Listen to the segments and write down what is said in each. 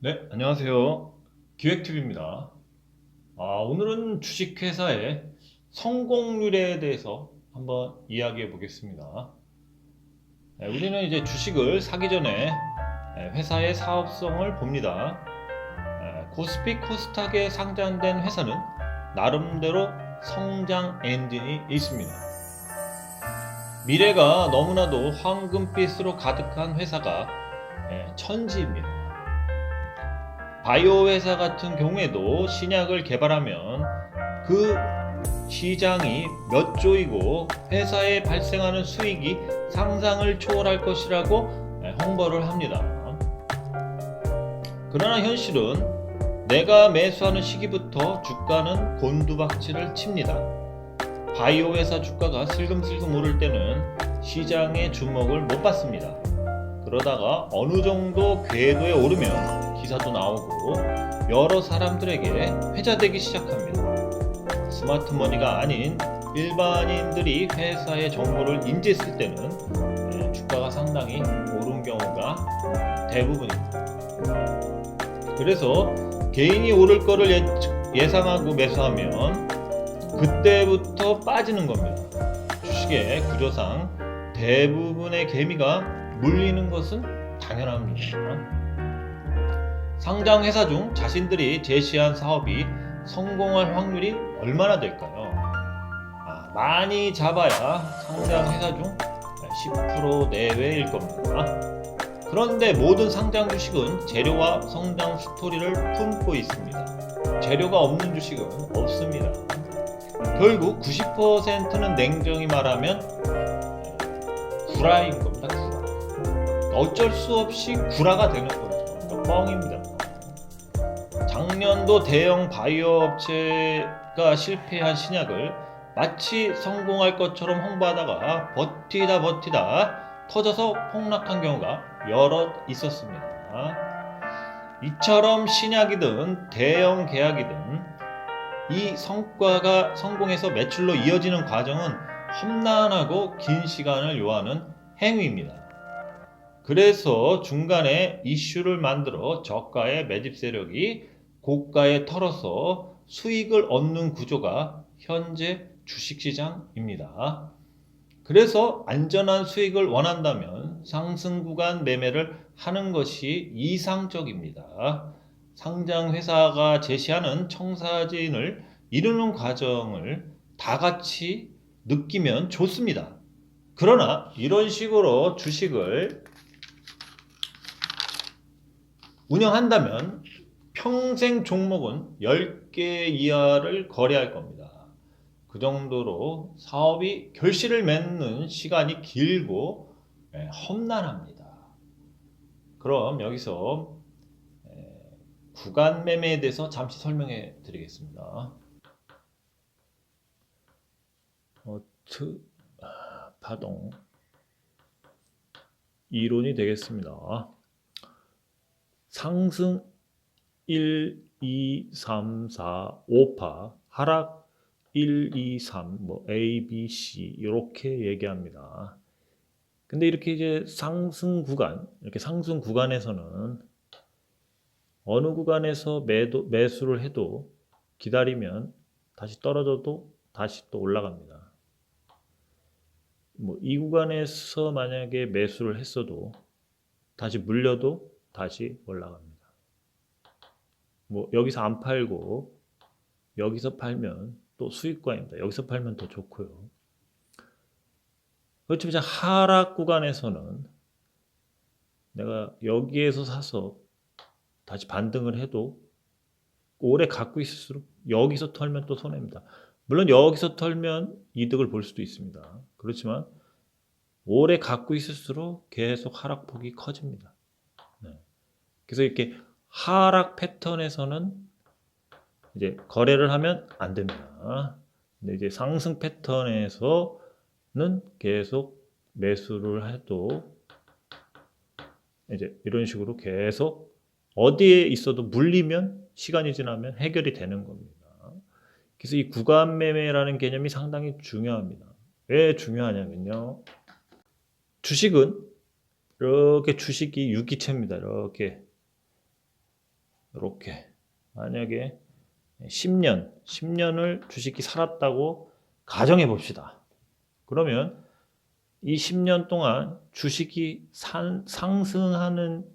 네, 안녕하세요. 기획TV입니다. 오늘은 주식회사의 성공률에 대해서 한번 이야기해 보겠습니다. 우리는 이제 주식을 사기 전에 회사의 사업성을 봅니다. 코스피 코스닥에 상장된 회사는 나름대로 성장 엔진이 있습니다. 미래가 너무나도 황금빛으로 가득한 회사가 천지입니다. 바이오 회사 같은 경우에도 신약을 개발하면 그 시장이 몇 조이고 회사에 발생하는 수익이 상상을 초월할 것이라고 홍보를 합니다. 그러나 현실은 내가 매수하는 시기부터 주가는 곤두박질을 칩니다. 바이오 회사 주가가 슬금슬금 오를 때는 시장의 주목을 못 받습니다. 그러다가 어느 정도 궤도에 오르면 기사도 나오고 여러 사람들에게 회자되기 시작합니다. 스마트머니가 아닌 일반인들이 회사의 정보를 인지했을 때는 주가가 상당히 오른 경우가 대부분입니다. 그래서 개인이 오를 거를 예상하고 매수하면 그때부터 빠지는 겁니다. 주식의 구조상 대부분의 개미가 물리는 것은 당연합니다. 상장 회사 중 자신들이 제시한 사업이 성공할 확률이 얼마나 될까요? 많이 잡아야 상장 회사 중 10% 내외일 겁니다. 그런데 모든 상장 주식은 재료와 성장 스토리를 품고 있습니다. 재료가 없는 주식은 없습니다. 결국 90%는 냉정히 말하면 구라인 겁니다. 구라. 어쩔 수 없이 구라가 되는 거죠. 뻥입니다. 작년도 대형 바이오 업체가 실패한 신약을 마치 성공할 것처럼 홍보하다가 버티다 터져서 폭락한 경우가 여러 있었습니다. 이처럼 신약이든 대형 계약이든 이 성과가 성공해서 매출로 이어지는 과정은 험난하고 긴 시간을 요하는 행위입니다. 그래서 중간에 이슈를 만들어 저가의 매집 세력이 고가에 털어서 수익을 얻는 구조가 현재 주식시장입니다. 그래서 안전한 수익을 원한다면 상승 구간 매매를 하는 것이 이상적입니다. 상장 회사가 제시하는 청사진을 이루는 과정을 다 같이 느끼면 좋습니다. 그러나 이런 식으로 주식을 운영한다면 평생 종목은 10개 이하를 거래할 겁니다. 그 정도로 사업이 결실을 맺는 시간이 길고 험난합니다. 그럼 여기서 구간 매매에 대해서 잠시 설명해 드리겠습니다. 파동 이론이 되겠습니다. 상승 1, 2, 3, 4, 5파, 하락 1, 2, 3, 뭐 A, B, C 이렇게 얘기합니다. 근데 이렇게 이제 상승 구간, 이렇게 상승 구간에서는 어느 구간에서 매수를 해도 기다리면 다시 떨어져도 다시 또 올라갑니다. 뭐 이 구간에서 만약에 매수를 했어도 다시 물려도 다시 올라갑니다. 뭐 여기서 안 팔고 여기서 팔면 또 수익과입니다. 여기서 팔면 더 좋고요. 그렇지만 하락 구간에서는 내가 여기에서 사서 다시 반등을 해도 오래 갖고 있을수록 여기서 털면 또 손해입니다. 물론 여기서 털면 이득을 볼 수도 있습니다. 그렇지만 오래 갖고 있을수록 계속 하락폭이 커집니다. 그래서 이렇게 하락 패턴에서는 이제 거래를 하면 안 됩니다. 근데 이제 상승 패턴에서는 계속 매수를 해도 이제 이런 식으로 계속 어디에 있어도 물리면 시간이 지나면 해결이 되는 겁니다. 그래서 이 구간 매매라는 개념이 상당히 중요합니다. 왜 중요하냐면요. 주식은 이렇게 주식이 유기체입니다. 이렇게 이렇게 만약에 10년을 주식이 살았다고 가정해 봅시다. 그러면 이 10년 동안 주식이 상승하는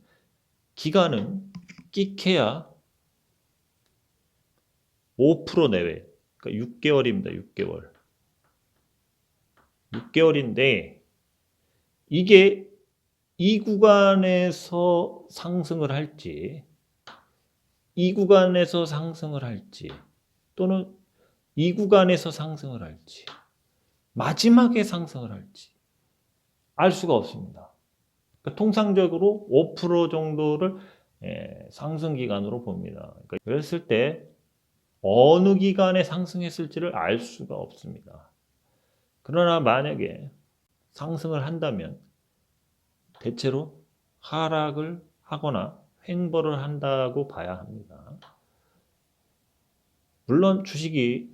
기간은 끼케야 5% 내외. 그러니까 6개월입니다. 6개월. 6개월인데 이게 이 구간에서 상승을 할지 이 구간에서 상승을 할지 또는 이 구간에서 상승을 할지 마지막에 상승을 할지 알 수가 없습니다. 그러니까 통상적으로 5% 정도를 상승 기간으로 봅니다. 그러니까 그랬을 때 어느 기간에 상승했을지를 알 수가 없습니다. 그러나 만약에 상승을 한다면 대체로 하락을 하거나 횡보를 한다고 봐야 합니다. 물론 주식이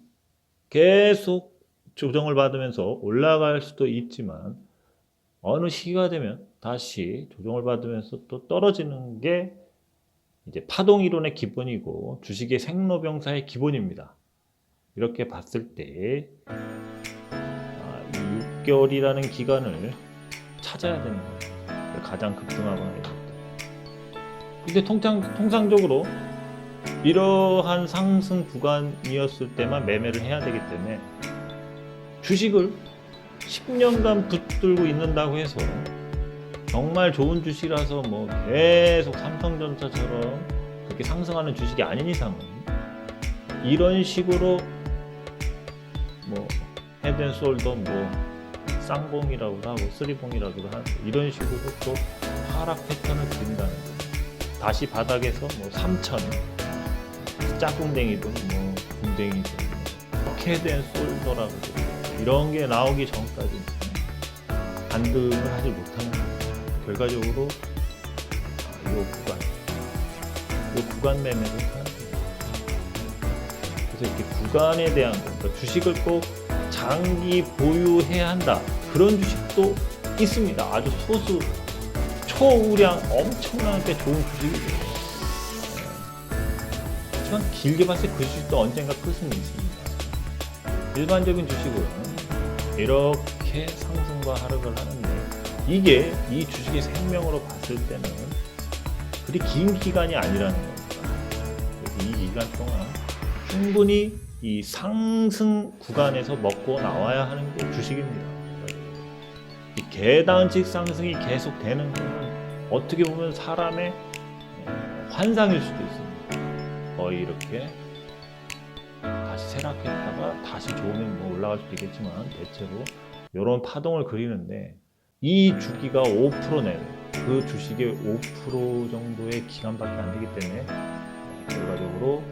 계속 조정을 받으면서 올라갈 수도 있지만 어느 시기가 되면 다시 조정을 받으면서 또 떨어지는 게 이제 파동이론의 기본이고 주식의 생로병사의 기본입니다. 이렇게 봤을 때 6개월이라는 기간을 찾아야 되는 거예요. 가장 급등하거나 이럴 때. 근데 통상적으로 이러한 상승 구간이었을 때만 매매를 해야 되기 때문에 주식을 10년간 붙들고 있는다고 해서 정말 좋은 주식이라서 뭐 계속 삼성전자처럼 그렇게 상승하는 주식이 아닌 이상은 이런 식으로 뭐 헤드앤숄더 뭐 쌍봉이라고도 하고 쓰리봉이라고도 하고 이런 식으로 또 하락 패턴을 그린다는 거예요. 다시 바닥에서 뭐 3천 짝꿍댕이든 뭐 궁댕이든 헤드앤숄더라고 이런 게 나오기 전까지 반등을 하지 못하는 거예요. 결과적으로 이 구간 매매를 하는 거예요. 그래서 이렇게 구간에 대한 그러니까 주식을 꼭 장기 보유해야 한다. 그런 주식도 있습니다. 아주 소수, 초우량 엄청나게 좋은 주식이죠. 하지만 길게 봤을 때 그 주식도 언젠가 끝은 있습니다. 일반적인 주식은 이렇게 상승과 하락을 하는데 이게 이 주식의 생명으로 봤을 때는 그리 긴 기간이 아니라는 겁니다. 그래서 이 기간 동안 충분히 이 상승 구간에서 먹고 나와야 하는 게 주식입니다. 이 계단식 상승이 계속 되는 것은 어떻게 보면 사람의 환상일 수도 있습니다. 거의 이렇게 다시 쇠락했다가 다시 좋으면 뭐 올라갈 수도 있겠지만 대체로 이런 파동을 그리는데 이 주기가 5% 내외, 그 주식의 5% 정도의 기간밖에 안 되기 때문에 결과적으로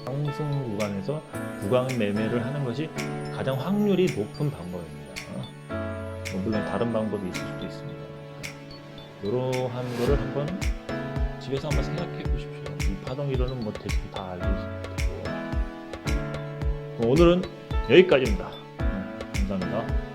상승 구간에서 구간 매매를 하는 것이 가장 확률이 높은 방법입니다. 물론 다른 방법이 있을 수도 있습니다. 이러한 거를 한번 집에서 한번 생각해 보십시오. 이 파동 이론은 뭐 대충 다 알고 있습니다. 오늘은 여기까지입니다. 감사합니다.